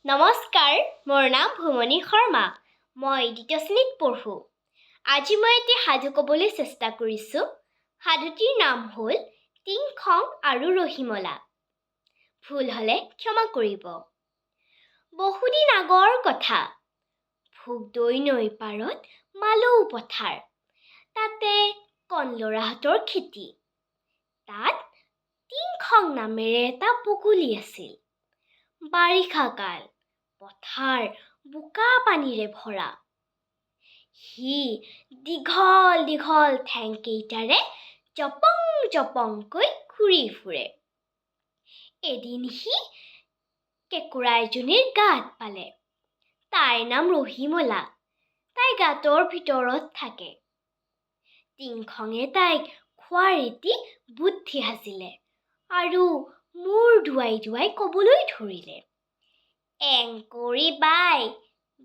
নমস্কাৰ, মোৰ নাম ভুমনি শৰ্মা। মই দ্বিতীয় শ্ৰেণীত পঢ়োঁ। আজি মই এটি সাধু ক'বলৈ চেষ্টা কৰিছোঁ। সাধুটিৰ নাম হ'ল টিংখং আৰু ৰহিমলা। ভুল হ'লে ক্ষমা কৰিব। বহুদিন আগৰ কথা। ভোগদৈ নৈৰ পাৰত মালৌ পথাৰ। তাতে কণলৰাহঁতৰ খেতি। তাত টিংখং নামেৰে এটা বগলী আছিল। বাৰিষা কাল, পথাৰ বোকা পানীৰে ভৰা। সি দীঘল দীঘল ঠেংকেইটাৰে জপং জপংকৈ ঘূৰি ফুৰে। এদিন সি কেঁকোৰা এজনীৰ গাত পালে। তাইৰ নাম ৰহিমলা। তাই গাঁতৰ ভিতৰত থাকে। টিংখঙে তাইক খোৱাৰ এটি বুদ্ধি সাজিলে আৰু মূৰ ধুৱাই ধুৱাই ক'বলৈ ধৰিলে। এং কৰি বাই,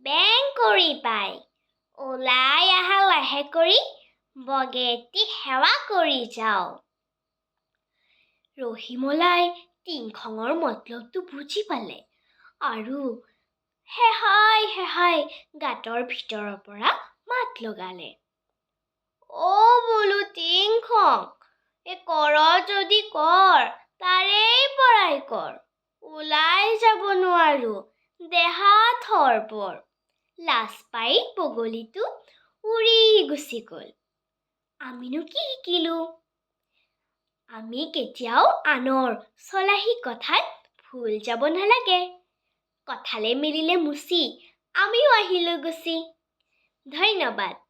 বেং কৰি বাই, ওলাই আহা লাহে কৰি, বগেটি সেৱা কৰি যাওঁ। ৰহিমলাই টিংখঙৰ মতলবটো বুজি পালে আৰু হেহাই হেহাই গাঁতৰ ভিতৰৰ পৰা মাত লগালে। অ' বোলো টিংখং, কৰ যদি কৰ, তাৰেই পৰাই কৰ। ওলাই যাব নোৱাৰো, দেহা থৰপৰ। লাজ পাই বগলীটো উৰি গুচি গ'ল। আমিনো কি শিকিলো? আমি কেতিয়াও আনৰ চলাহী কথাত ভুল যাব নালাগে। কথালে মিলিলে মুচি, আমিও আহিলো গুচি। ধন্যবাদ।